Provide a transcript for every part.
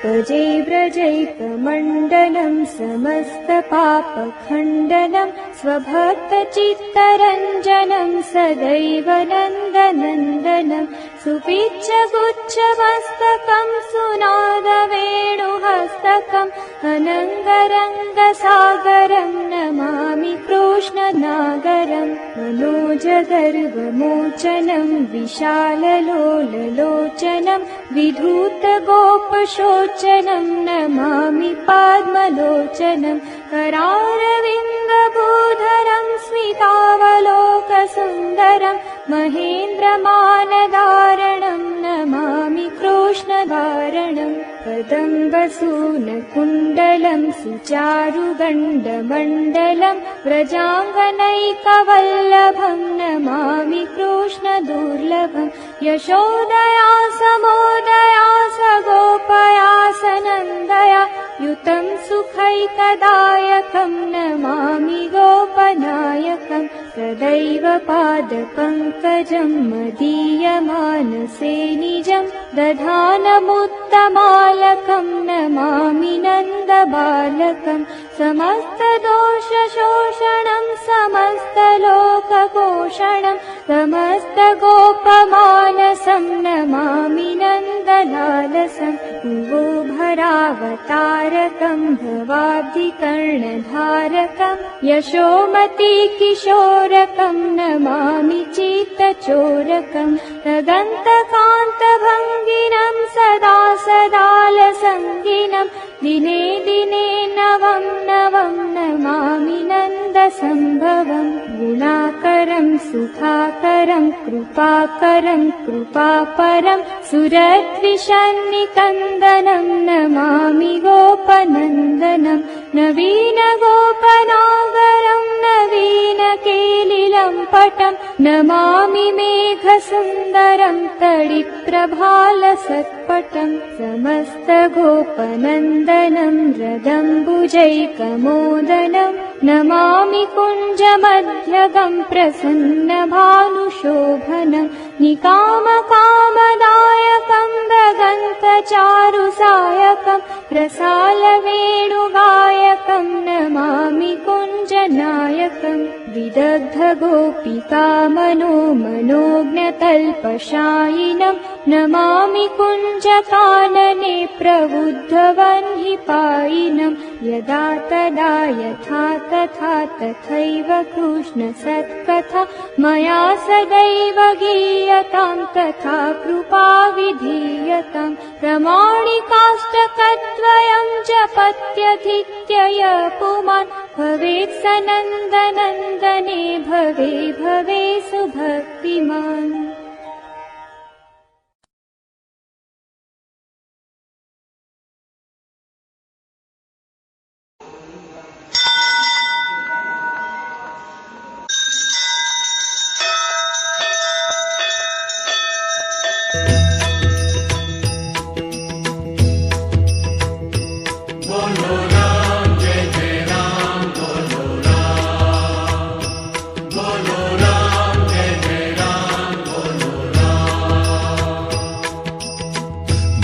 भजे व्रजैकमण्डलं समस्तपापखण्डनं स्वभक्तचित्तरञ्जनं सदैव नन्दनन्दनं सुपिच्चगुच्छमस्तकं सुनादवेणुहस्तकम् अनङ्गरङ्गसागरं नमामि कृष्णनागरं मनोजगर्वमोचनं विशाललोललोचनं विधूतगोपशोचनं नमामि पद्मलोचनं करारविन्दभूधरं स्मितावलोकसुन्दरं महेन्द्रमानधारणं नमामि कृष्णधारणं कदम्बसूनकुण्डलं सुचारुगण्डमण्डलं व्रजाङ्गनैकवल्लभं नमामि कृष्णदुर्लभं यशोदया समोदया सगोपया सनन्दया युतं सुखैकदायकं नमामि गोपनायकं सदैव पादपङ्कजं मदीयमानसे निजं दधानमुत्तमालकं नमामि नन्दबालकं समस्तदोषशोषणं समस्तलोकपोषणं समस्तगोपमानसं नमामि नन्दलालसं भुवोभरावतारकं भवाब्धिकर्णधारकं यशोमतिकिशोरकं नमामि चित्तचोरकं तदन्तकान्तभङ्गिनं सदा सदालसङ्गिनं दिने दिने नवं नवं नमामि नन्दसम्भवं गुणाकरं सुखाकरं कृपाकरं कृपापरं सुरद्विषन्निकन्दनं नमामि गोपनन्दनं नवीनगोपनागरं नवीनकेलिलं पटं नमामि मेघसुन्दरं तडिप्रभालसत्पटं समस्तगोपनन्दनं रदम्बुजैकमोदनं नमामि कुञ्जमध्यगं प्रसन्नभानुशोभनं निकामकामदायकं दगन्तचारुसायकं रसालवेणुगायकं नमामि कुञ्जनायकं विदग्धगोपिकामनोज्ञतल्पशायिनं नमामि कुञ्जकानने प्रबुद्धवह्निपायिनं यदा तदा यथा तथा तथैव कृष्णसत्कथा मया सदैव गीयतां तथा कृपा विधीयतां प्रमाणिकाष्टकद्वयं जपत्यधित्यय पुमान् भवेत् स नन्दनन्दने भवे भवे सुभक्तिमान्।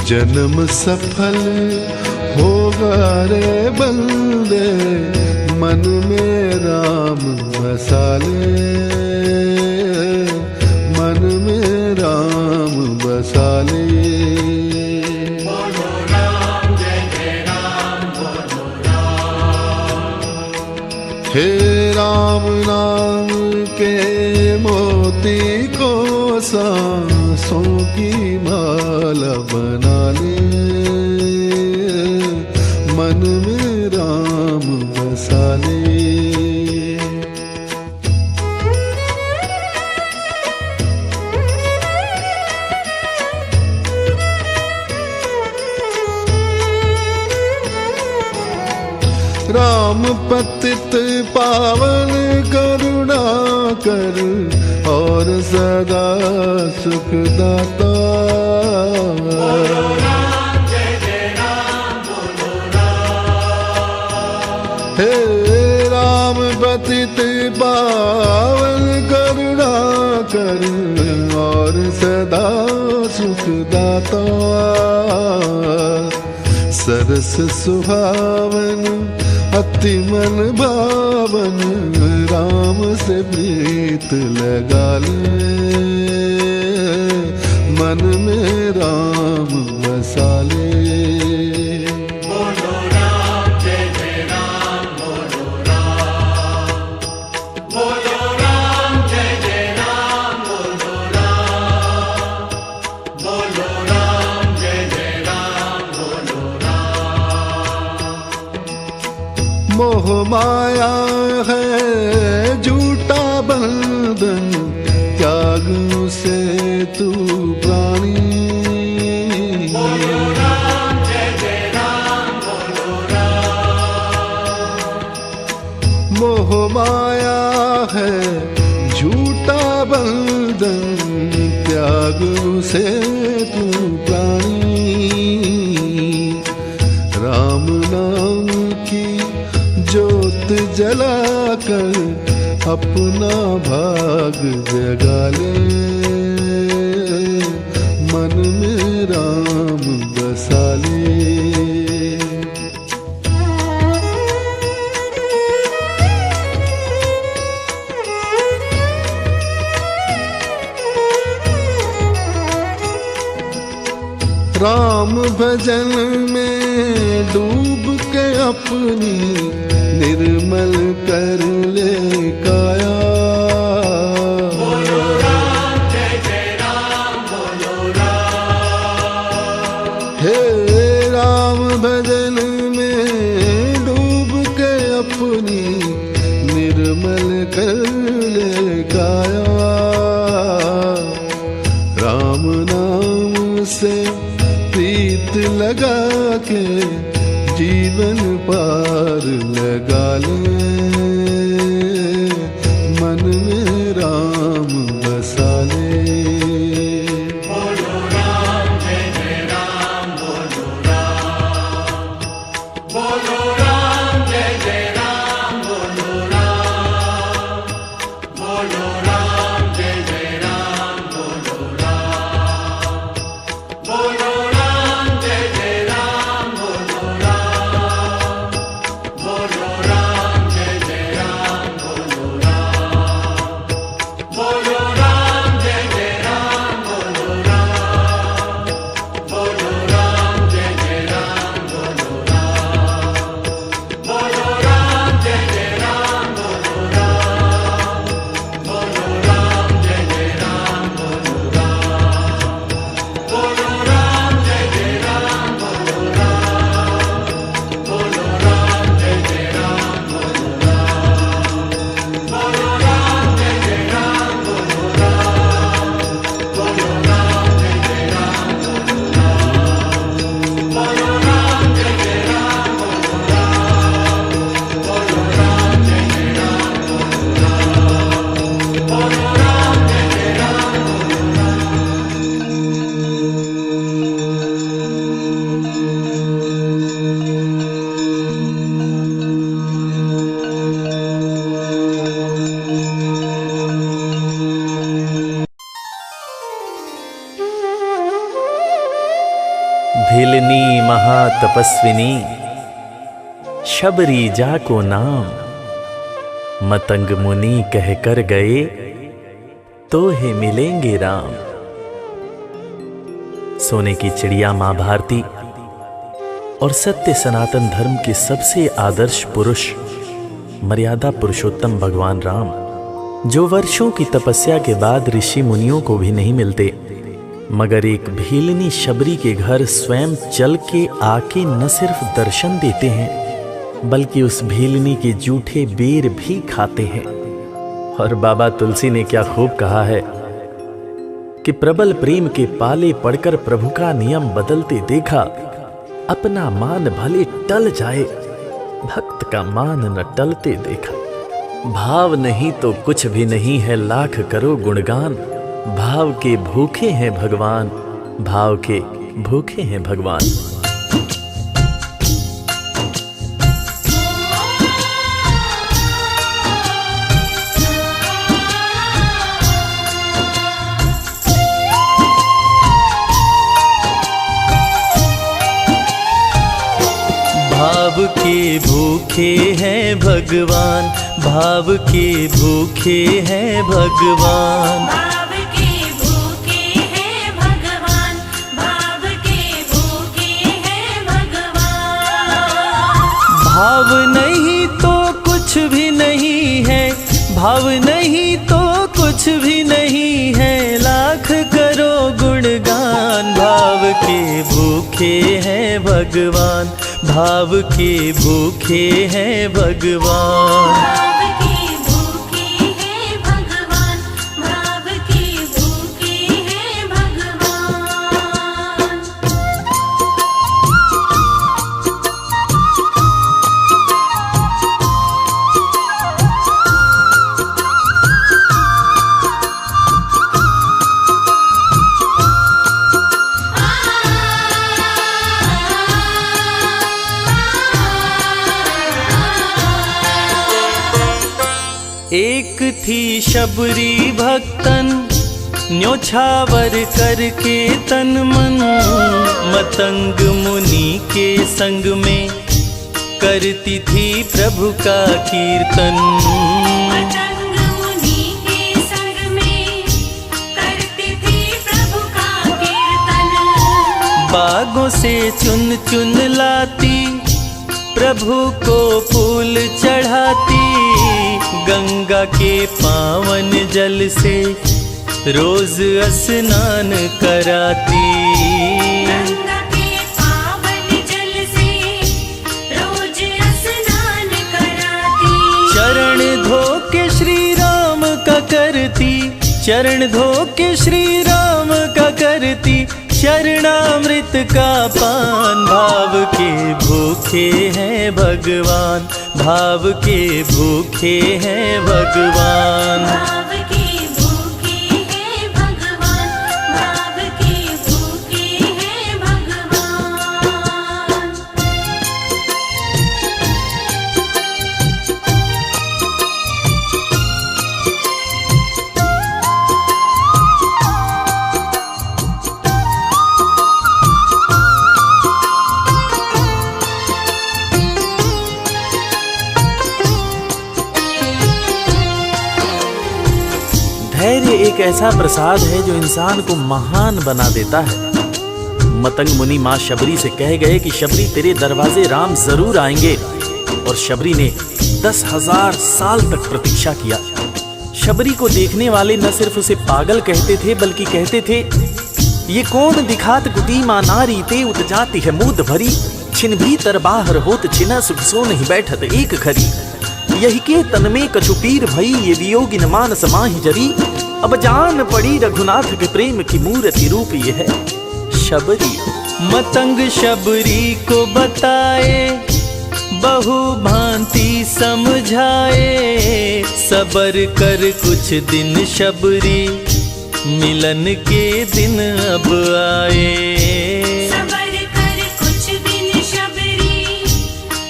जन्म सफल होगा रे बंदे, मन में राम बसा ले, मन में राम बसा ले। बोलो राम जय जय राम, बोलो राम। हे राम नाम के मोती को सांसों की माला बना ले, मन में राम बसा ले। राम पतित पावन करुणा कर और सदा सुख दाता। बोलो राम जय जय राम, बोलो राम। हे राम पतित पावन करुणा कर और सदा सुख दाता। सरस सुहावन अति मन भावन, राम से प्रीत लगा ले, मन में राम बसा ले। बोलो राम जय जय राम, बोलो राम, बोलो राम जय जय राम, बोलो राम, बोलो राम जय जय राम, बोलो राम। मोह माया है झूठा बंधन, त्याग से तू प्राणी। बोलो राम जय जय राम, बोलो राम, मोह माया है झूठा बंधन, त्याग से तू प्राणी। राम नाम की ज्योत जलाकर अपना भाग जगा ले, मन में राम बसा ले। राम भजन में डूब के अपनी निर्मल कर ले काया। बोलो राम जय जय राम, बोलो राम, हे राम भजन में डूब के अपनी निर्मल कर ले काया। राम नाम से प्रीत लगा के जीवन पार लगा ले, मन में राम बसा ले। बोलो राम जय जय राम, बोलो राम, बोलो राम जय जय राम, बोलो राम, बोलो राम जय जय राम, बोलो राम, बोलो राम जय जय राम, बोलो राम, बोलो राम जय जय राम, बोलो राम, बोलो राम जय जय राम, बोलो राम, बोलो राम जय जय राम, बोलो राम, बोलो राम जय जय राम, बोलो राम, बोलो राम जय जय राम, बोलो राम, बोलो राम जय जय राम, बोलो राम, बोलो राम जय जय राम, बोलो राम, बोलो राम जय जय राम, बोलो राम, बोलो राम जय जय राम, बोलो राम, बोलो राम जय जय राम, बोलो राम, बोलो राम जय जय राम, बोलो राम, बोलो राम जय जय राम, बोलो राम। भिलनी महातपस्विनी, शबरी जाको नाम, मतंग मुनि कह कर गए, तो हे मिलेंगे राम। सोने की चिड़िया मां भारती और सत्य सनातन धर्म के सबसे आदर्श पुरुष मर्यादा पुरुषोत्तम भगवान राम, जो वर्षों की तपस्या के बाद ऋषि मुनियों को भी नहीं मिलते, मगर एक भीलनी शबरी के घर स्वयं चल के आके न सिर्फ दर्शन देते हैं, बल्कि उस भीलनी के जूठे बेर भी खाते हैं। और बाबा तुलसी ने क्या खूब कहा है कि प्रबल प्रेम के पाले पड़कर प्रभु का नियम बदलते देखा, अपना मान भले टल जाए, भक्त का मान न टलते देखा। भाव नहीं तो कुछ भी नहीं है, लाख करो गुणगान, भाव के भूखे हैं भगवान, भाव के भूखे हैं भगवान। भाव के भूखे हैं भगवान, भाव के भूखे हैं भगवान। भाव के भूखे हैं भगवान, भाव के भूखे हैं भगवान। भाव नहीं तो कुछ भी नहीं है, भाव नहीं तो कुछ भी नहीं है, लाख करो गुणगान। भाव के भूखे हैं भगवान, भाव के भूखे हैं भगवान। भाव के भूखे हैं भगवान, भाव के भूखे हैं भगवान। एक थी शबरी भक्तन, न्योछावर करके तन मन, मतंग मुनि के संग में करती थी प्रभु का कीर्तन। मतंग मुनि के संग में करती थी प्रभु का कीर्तन। बागों से चुन चुन लाती, प्रभु को फूल चढ़ाती, गंगा के पावन जल से रोज स्नान कराती। गंगा के पावन जल से रोज स्नान कराती। चरण धो के श्री राम का करती, चरण धो के श्री राम का करती, चरणामृत का पान। भाव के भूखे हैं भगवान, भाव के भूखे हैं भगवान। भाव के भूखे हैं भगवान, भाव के भूखे हैं भगवान। धैर्य एक ऐसा प्रसाद है जो इंसान को महान बना देता है। मतंग मुनि माँ शबरी से कह गए कि शबरी तेरे दरवाजे राम जरूर आएंगे, और शबरी ने 10,000 साल तक प्रतीक्षा किया। शबरी को देखने वाले न सिर्फ उसे पागल कहते थे बल्कि कहते थे, ये कौन दिखात कुटी माँ नारी ते उत जाती है मूद भरी, छिन भीतर बाहर होत छिना सुख सो नहीं बैठत एक घड़ी। यही के तन में कछु पीर भई, ये वियोगिन मानस माहि जरी, अब जान पड़ी रघुनाथ के प्रेम की मूर्ति रूप ये है शबरी। मतंग शबरी को बताए, बहु भांति समझाए, सबर कर कुछ दिन शबरी, मिलन के दिन अब आए। सबर कर कुछ दिन शबरी,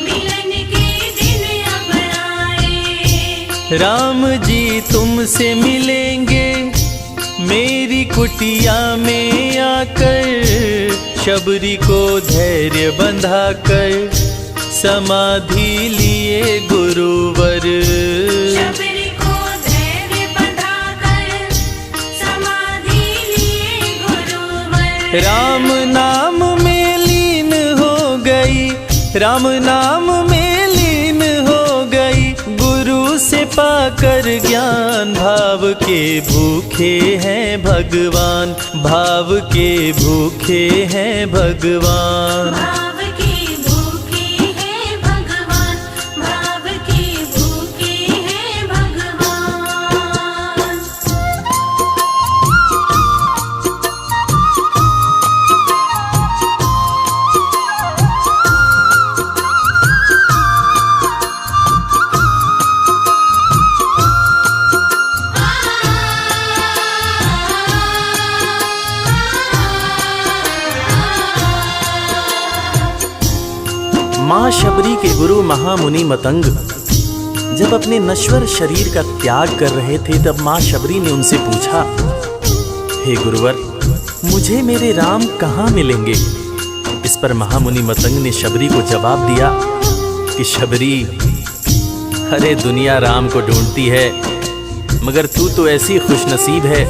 मिलन के दिन अब आए। राम जी तुमसे मिलेंगे मेरी कुटिया में आकर, शबरी को धैर्य बंधाकर समाधि लिए गुरुवर। शबरी को धैर्य बंधाकर समाधि लिए गुरुवर। राम नाम में लीन हो गई, राम नाम में लीन हो गई, गुरु से पाकर ज्ञान। भाव के भूखे हैं भगवान, भाव के भूखे हैं भगवान। भाव के भूखे हैं भगवान, भाव के भूखे हैं भगवान। माँ शबरी के गुरु महामुनि मतंग जब अपने नश्वर शरीर का त्याग कर रहे थे, तब माँ शबरी ने उनसे पूछा, हे गुरुवर, मुझे मेरे राम कहाँ मिलेंगे? इस पर महामुनि मतंग ने शबरी को जवाब दिया, कि शबरी, अरे दुनिया राम को ढूंढती है, मगर तू तो ऐसी खुशनसीब है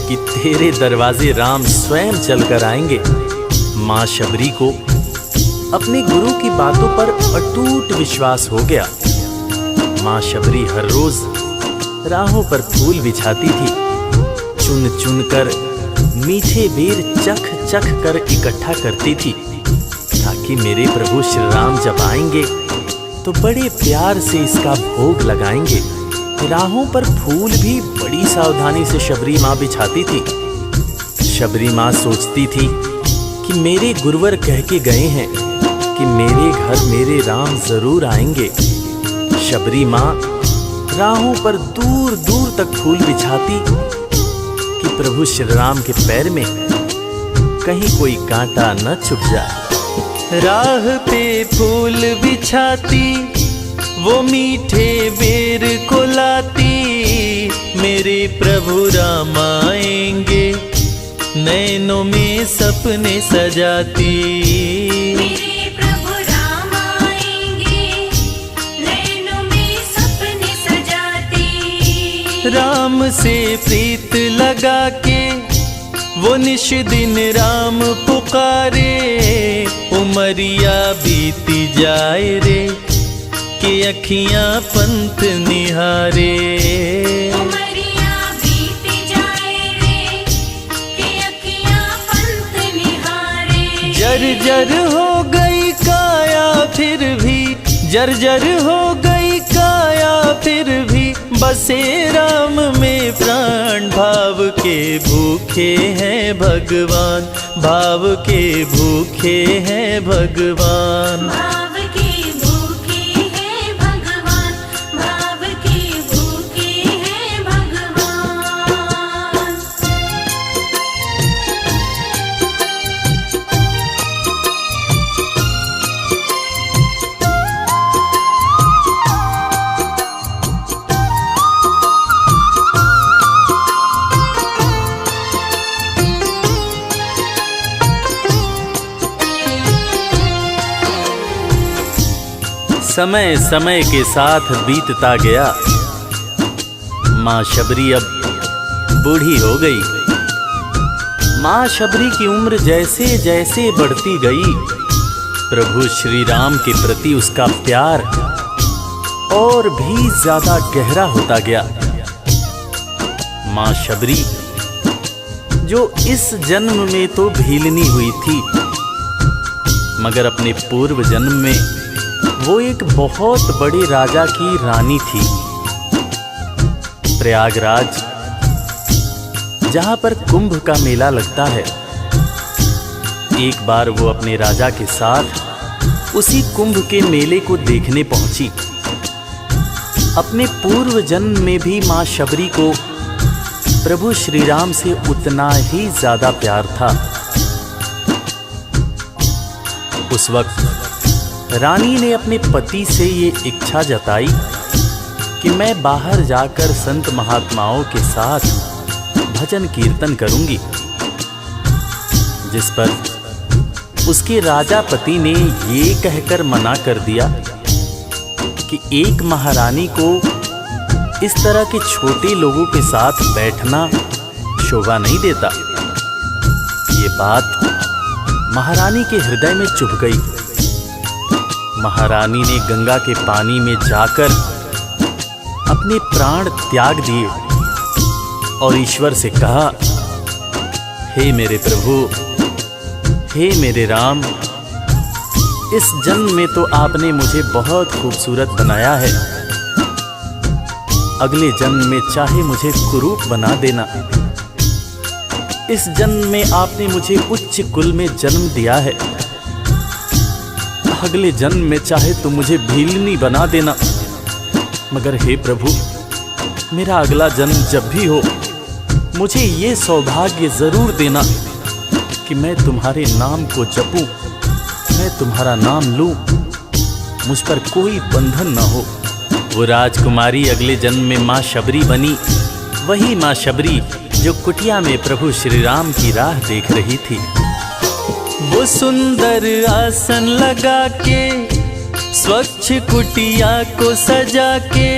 कि तेरे दरवाजे राम स्वयं चलकर आएंगे। माँ शबरी को अपने गुरु की बातों पर अटूट विश्वास हो गया। माँ शबरी हर रोज राहों पर फूल बिछाती थी, चुन चुन कर मीठे बेर चख चख कर इकट्ठा करती थी, ताकि मेरे प्रभु श्री राम जब आएंगे तो बड़े प्यार से इसका भोग लगाएंगे। राहों पर फूल भी बड़ी सावधानी से शबरी माँ बिछाती थी। शबरी माँ सोचती थी कि मेरे गुरुवर कह के गए हैं कि मेरे घर मेरे राम जरूर आएंगे। शबरी माँ राहों पर दूर दूर तक फूल बिछाती कि प्रभु श्री राम के पैर में कहीं कोई कांटा न चुभ जाए। राह पे फूल बिछाती, वो मीठे बेर को लाती, मेरे प्रभु राम आएंगे, नैनों में सपने सजाती। मेरे प्रभु राम आएंगे, नैनों में सपने सजाती। राम से प्रीत लगा के वो निश दिन राम पुकारे, उमरिया बीती जाए रे कि अखियां पंथ निहारे। उमरिया बीती जाए रे कि अखियां पंथ निहारे। जर्जर हो गई काया फिर भी, जर्जर हो गई काया फिर भी, बसे राम में प्राण। भाव के भूखे हैं भगवान, भाव के भूखे हैं भगवान। भाव के भूखे हैं भगवान, भाव के भूखे हैं भगवान। समय समय के साथ बीतता गया। माँ शबरी अब बूढ़ी हो गई। माँ शबरी की उम्र जैसे जैसे बढ़ती गई, प्रभु श्री राम के प्रति उसका प्यार और भी ज्यादा गहरा होता गया। माँ शबरी जो इस जन्म में तो भीलनी हुई थी, मगर अपने पूर्व जन्म में वो एक बहुत बड़े राजा की रानी थी। प्रयागराज, जहां पर कुंभ का मेला लगता है, एक बार वो अपने राजा के साथ उसी कुंभ के मेले को देखने पहुंची। अपने पूर्व जन्म में भी मां शबरी को प्रभु श्री राम से उतना ही ज्यादा प्यार था। उस वक्त रानी ने अपने पति से ये इच्छा जताई कि मैं बाहर जाकर संत महात्माओं के साथ भजन कीर्तन करूंगी, जिस पर उसके राजा पति ने ये कहकर मना कर दिया कि एक महारानी को इस तरह के छोटे लोगों के साथ बैठना शोभा नहीं देता। ये बात महारानी के हृदय में चुभ गई। महारानी ने गंगा के पानी में जाकर अपने प्राण त्याग दिए और ईश्वर से कहा, हे मेरे प्रभु, हे मेरे राम, इस जन्म में तो आपने मुझे बहुत खूबसूरत बनाया है, अगले जन्म में चाहे मुझे कुरूप बना देना। इस जन्म में आपने मुझे उच्च कुल में जन्म दिया है, अगले जन्म में चाहे तो मुझे भीलनी बना देना, मगर हे प्रभु, मेरा अगला जन्म जब भी हो, मुझे ये सौभाग्य जरूर देना कि मैं तुम्हारे नाम को जपूं, मैं तुम्हारा नाम लूं, मुझ पर कोई बंधन ना हो। वो राजकुमारी अगले जन्म में माँ शबरी बनी, वही माँ शबरी जो कुटिया में प्रभु श्री राम की राह देख रही थी। वो सुंदर आसन लगा के स्वच्छ कुटिया को सजा के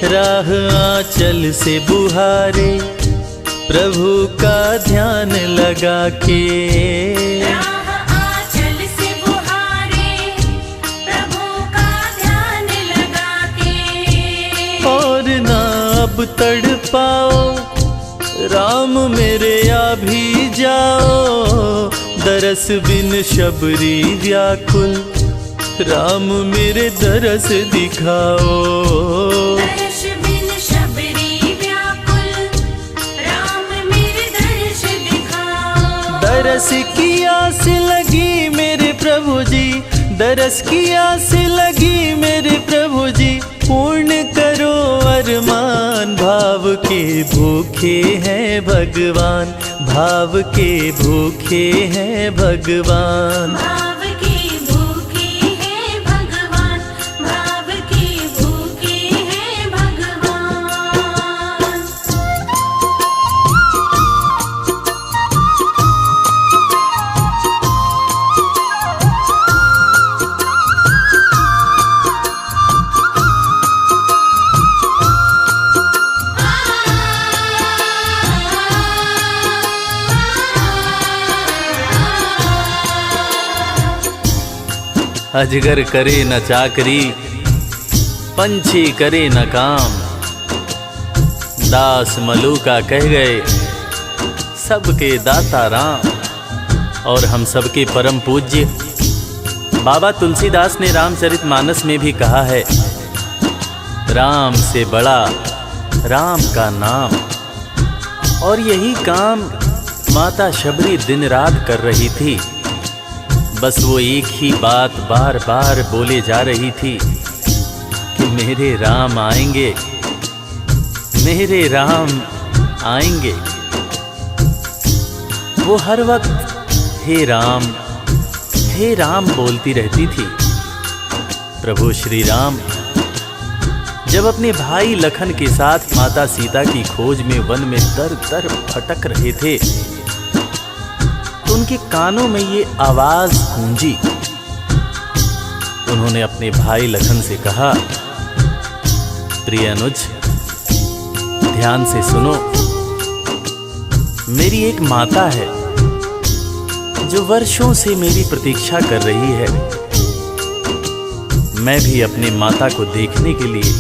राह आंचल से बुहारे, प्रभु का ध्यान लगा के। राह आंचल से बुहारे, प्रभु का ध्यान लगा के। और ना अब तड़पाओ राम मेरे, आ भी जाओ दरस बिन शबरी व्याकुल, राम मेरे दरस दिखाओ। दर्श बिन शबरी व्याकुल, राम मेरे दर्श दिखाओ। दरस की आस लगी मेरे प्रभु जी, दरस की आस लगी मेरे प्रभु जी, पूर्ण करो अरमान। भाव के भूखे हैं भगवान, भाव के भूखे हैं भगवान। भाव के भूखे हैं भगवान, भाव के भूखे हैं भगवान। अजगर करे न चाकरी, पंछी करे न काम, दास मलूका कह गए सबके दाता राम। और हम सबके परम पूज्य बाबा तुलसीदास ने रामचरितमानस में भी कहा है, राम से बड़ा राम का नाम। और यही काम माता शबरी दिन रात कर रही थी। बस वो एक ही बात बार बार बोले जा रही थी कि मेरे राम आएंगे, मेरे राम आएंगे। वो हर वक्त हे राम बोलती रहती थी। प्रभु श्री राम जब अपने भाई लखन के साथ माता सीता की खोज में वन में दर दर भटक रहे थे, तो उनके कानों में ये आवाज गूंजी। उन्होंने अपने भाई लखन से कहा, प्रिय अनुज ध्यान से सुनो, मेरी एक माता है जो वर्षों से मेरी प्रतीक्षा कर रही है। मैं भी अपनी माता को देखने के लिए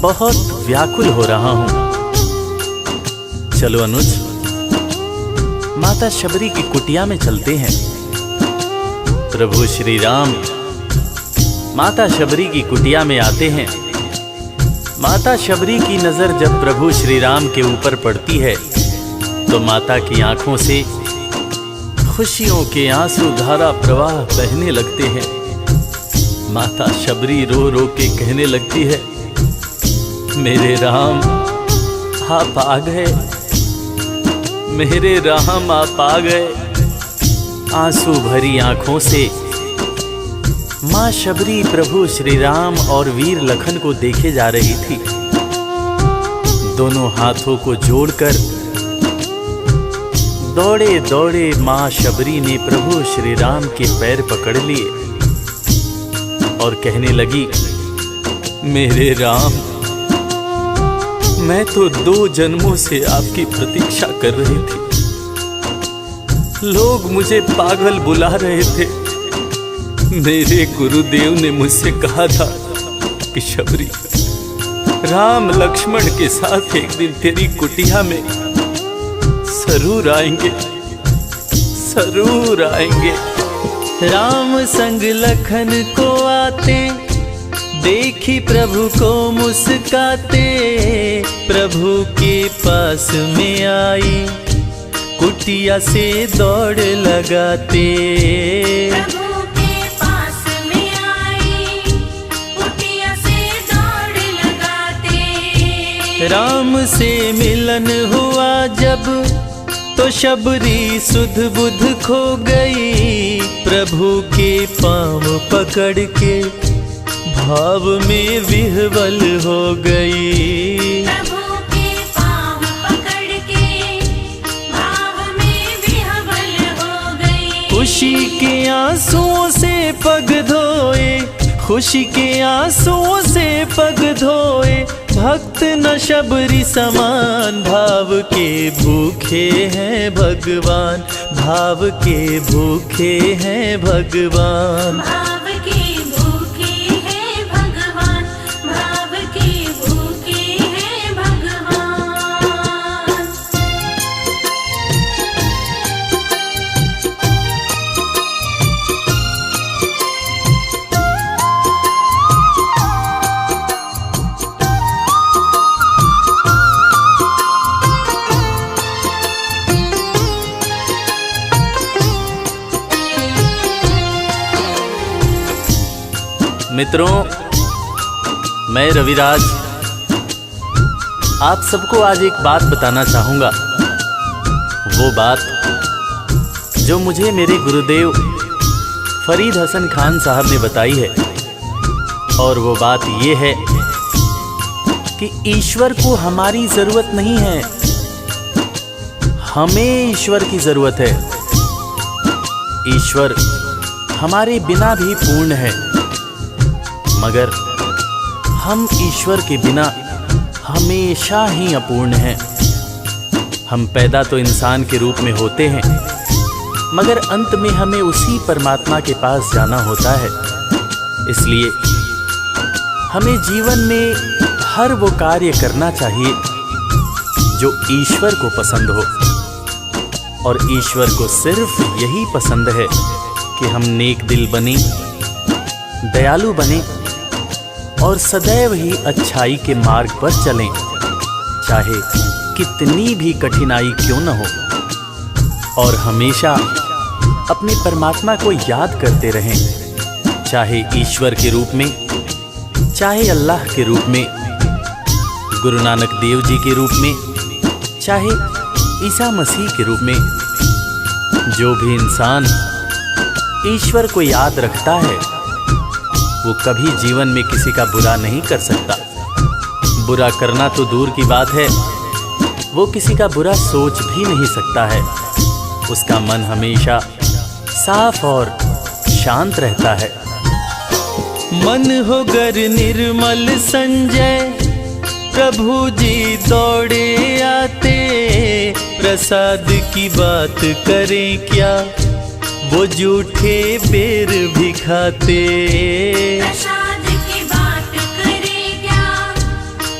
बहुत व्याकुल हो रहा हूं। चलो अनुज, माता शबरी की कुटिया में चलते हैं। प्रभु श्री राम माता शबरी की कुटिया में आते हैं। माता शबरी की नजर जब प्रभु श्री राम के ऊपर पड़ती है तो माता की आंखों से खुशियों के आंसू धारा प्रवाह बहने लगते हैं। माता शबरी रो रो के कहने लगती है, मेरे राम आप आ गए, मेरे राम आप आ गए। आंसू भरी आंखों से मां शबरी प्रभु श्री राम और वीर लखन को देखे जा रही थी। दोनों हाथों को जोड़कर दौड़े दौड़े मां शबरी ने प्रभु श्री राम के पैर पकड़ लिए और कहने लगी, मेरे राम मैं तो 2 जन्मों से आपकी प्रतीक्षा कर रही थी। लोग मुझे पागल बुला रहे थे। मेरे गुरुदेव ने मुझसे कहा था कि शबरी राम लक्ष्मण के साथ एक दिन तेरी कुटिया में जरूर आएंगे, जरूर आएंगे। राम संग लखन को आते देखी प्रभु को मुस्काते, प्रभु के पास में आई कुटिया से दौड़ लगाते। प्रभु के पास में आई कुटिया से दौड़ लगाते। राम से मिलन हुआ जब तो शबरी सुध बुध खो गई, प्रभु के पांव पकड़ के भाव में विह्वल हो गई। प्रभु के पांव पकड़ के भाव में विह्वल हो गई। खुशी के आंसुओं से पग धोए, खुशी के आंसुओं से पग धोए, भक्त न शबरी समान, भाव के भूखे हैं भगवान, भाव के भूखे हैं भगवान। भाव के भूखे हैं भगवान, भाव के भूखे हैं भगवान। मित्रों, मैं रविराज आप सबको आज एक बात बताना चाहूँगा। वो बात जो मुझे मेरे गुरुदेव फरीद हसन खान साहब ने बताई है, और वो बात ये है कि ईश्वर को हमारी ज़रूरत नहीं है, हमें ईश्वर की ज़रूरत है। ईश्वर हमारे बिना भी पूर्ण है, मगर हम ईश्वर के बिना हमेशा ही अपूर्ण हैं। हम पैदा तो इंसान के रूप में होते हैं, मगर अंत में हमें उसी परमात्मा के पास जाना होता है। इसलिए हमें जीवन में हर वो कार्य करना चाहिए जो ईश्वर को पसंद हो, और ईश्वर को सिर्फ यही पसंद है कि हम नेक दिल बने, दयालु बने और सदैव ही अच्छाई के मार्ग पर चलें, चाहे कितनी भी कठिनाई क्यों न हो। और हमेशा अपने परमात्मा को याद करते रहें, चाहे ईश्वर के रूप में, चाहे अल्लाह के रूप में, गुरु नानक देव जी के रूप में, चाहे ईसा मसीह के रूप में। जो भी इंसान ईश्वर को याद रखता है वो कभी जीवन में किसी का बुरा नहीं कर सकता। बुरा करना तो दूर की बात है, वो किसी का बुरा सोच भी नहीं सकता है। उसका मन हमेशा साफ और शांत रहता है। मन हो गर निर्मल संजय, प्रभु जी दौड़े आते, प्रसाद की बात करें क्या, वो जूठे बेर भी खाते। प्रसाद की बात करें क्या,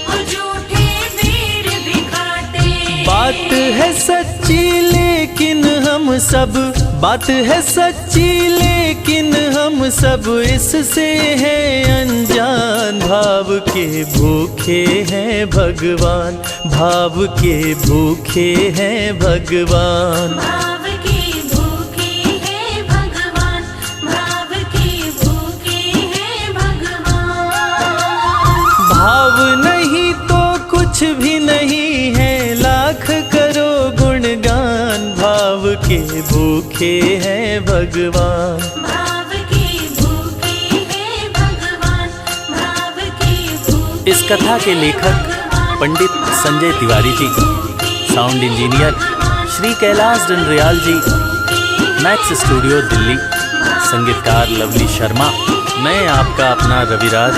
वो झूठे बेर भी खाते। बात है सच्ची लेकिन हम सब, बात है सच्ची लेकिन हम सब इससे हैं अनजान। भाव के भूखे हैं भगवान, भाव के भूखे हैं भगवान। भाव के भूखे हैं भगवान, भाव के भूखे हैं भगवान। भाव नहीं तो कुछ भी नहीं है, लाख करो गुणगान। भाव के भूखे हैं भगवान, भाव के भूखे हैं भगवान, भाव के भूखे। इस कथा के लेखक पंडित संजय तिवारी जी, साउंड इंजीनियर श्री कैलाश डंडरियाल जी, मैक्स स्टूडियो दिल्ली, संगीतकार लवली शर्मा। मैं आपका अपना रविराज